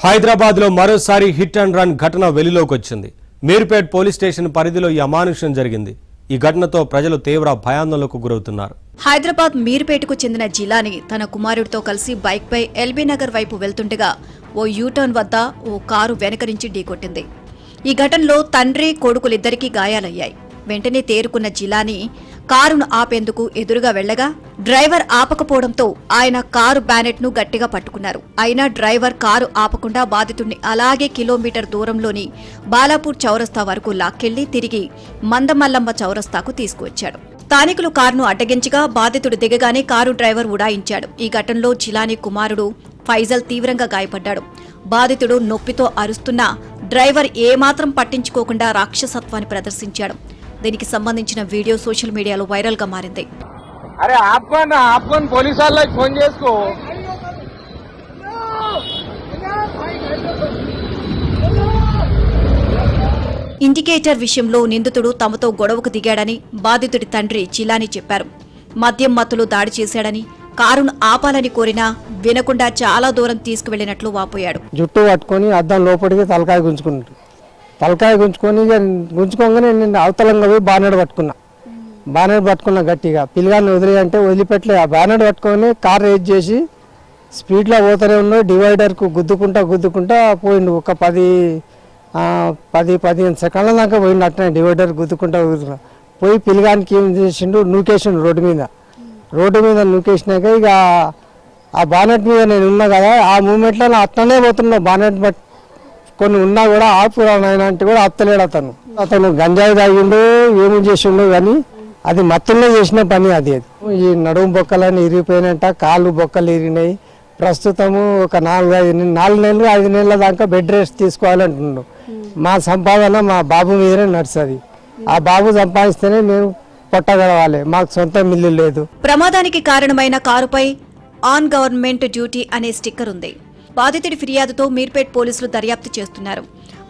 హైదరాబాద్ లో మరోసారి hit and run ఘటన వెలుగులోకి వచ్చింది. మీర్పేట్ పోలీస్ స్టేషన్ పరిధిలో ఈ అమానుషం జరిగింది. ఈ ఘటనతో ప్రజలు తీవ్ర భయాందోళనకు గురవుతున్నారు. హైదరాబాద్ మీర్పేటకు చెందిన జిలాని తన కుమారుడితో కలిసి బైక్ పై ఎల్బీ నగర్ వైపు వెళ్తుండగా ఓ యూటర్న్ వద్ద ఓ కారు వెనక నుంచి ఢీకొట్టింది. ఈ ఘటనలో తండ్రి కొడుకులిద్దరికీ గాయాలయ్యాయి. వెంటనే తేరుకున్న జిలాని కారును ఆపేందుకు ఎదురుగా వెళ్లగా డ్రైవర్ ఆపకపోవడంతో ఆయన కారు బ్యానెట్ ను గట్టిగా పట్టుకున్నారు. అయినా డ్రైవర్ కారు ఆపకుండా బాధితుడిని అలాగే కిలోమీటర్ దూరంలోని బాలాపూర్ చౌరస్తా వరకు లాక్కెళ్లి తిరిగి మందమల్లమ్మ చౌరస్తాకు తీసుకువచ్చాడు. స్థానికులు కారును అడ్డగించగా బాధితుడు దిగగానే కారు డ్రైవర్ ఉడాయించాడు. ఈ ఘటనలో జిలాని కుమారుడు ఫైజల్ తీవ్రంగా గాయపడ్డాడు. బాధితుడు నొప్పితో అరుస్తున్నా డ్రైవర్ ఏమాత్రం పట్టించుకోకుండా రాక్షసత్వాన్ని ప్రదర్శించాడు. దీనికి సంబంధించిన వీడియో సోషల్ మీడియాలో వైరల్ గా మారింది. అరే ఆప్కోన్ పోలీసు వాళ్ళకి ఫోన్ చేసుకో. ఇండికేటర్ విషయంలో నిందితుడు తమతో గొడవకు దిగాడని బాధితుడి తండ్రి జిలాని చెప్పారు. మద్యం మత్తులో దాడి చేశాడని, కారును ఆపాలని కోరినా వినకుండా చాలా దూరం తీసుకువెళ్లినట్లు వాపోయాడు. జుట్టు పట్టుకొని అద్దం లోపలికి తలకాయ గుంజుకున్నాడు. గుంజుకోగానే నేను అవతలంగా పోయి బానెడ్ పట్టుకున్నా గట్టిగా. పిల్లగాన్ని వదిలేయంటే వదిలిపెట్టలే. ఆ బానెడ్ పట్టుకొని కార్ రేజ్ చేసి స్పీడ్లో పోతూనే ఉన్నాడు. డివైడర్కు గుద్దుకుంటా పోయిండు. ఒక 10-15 సెకండ్ల దాకా పోయిండు. అట్నే డివైడర్ గుద్దుకుంటా పోయి పిల్లగానికి ఏం చేసిండు, నూకేసిండు రోడ్డు మీద నూకేసినాక ఇక ఆ బానెట్ మీద నేను ఉన్నా కదా, ఆ మూమెంట్లో నా అట్లనే పోతున్నా. బానెట్ కొన్ని ఉన్నా కూడా ఆపురాయన అంటే కూడా ఆపుతలేడు. అతను గంజాయి తాగిండు, ఏమి చేసిండు కానీ అది మత్తుల్లో చేసిన పని అది. ఈ నడుము బొక్కలన్నీ ఇరిగిపోయినట్ట, కాళ్ళు బొక్కలు ఇరిగినాయి. ప్రస్తుతము ఒక 4 నెలలు 5 నెలల దాకా బెడ్ రెస్ట్ తీసుకోవాలంటుండు. మా సంపాదన మా బాబు మీదనే నడుస్తుంది. ఆ బాబు సంపాదిస్తేనే మేము పొట్టగలవాలి. మాకు సొంత మిల్లు లేదు. ప్రమాదానికి కారణమైన కారుపై ఆన్ గవర్నమెంట్ డ్యూటీ అనే స్టిక్కర్ ఉంది. బాధితుడి ఫిర్యాదుతో మీర్పేట్ పోలీసులు దర్యాప్తు చేస్తున్నారు.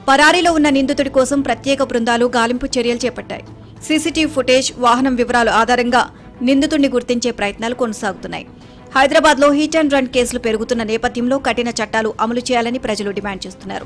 పరారీలో ఉన్న నిందితుడి కోసం ప్రత్యేక బృందాలు గాలింపు చర్యలు చేపట్టాయి. సీసీటీవీ ఫుటేజ్, వాహనం వివరాల ఆధారంగా నిందితుడిని గుర్తించే ప్రయత్నాలు కొనసాగుతున్నాయి. హైదరాబాద్లో హిట్ అండ్ రన్ కేసులు పెరుగుతున్న నేపథ్యంలో కఠిన చట్టాలు అమలు చేయాలని ప్రజలు డిమాండ్ చేస్తున్నారు.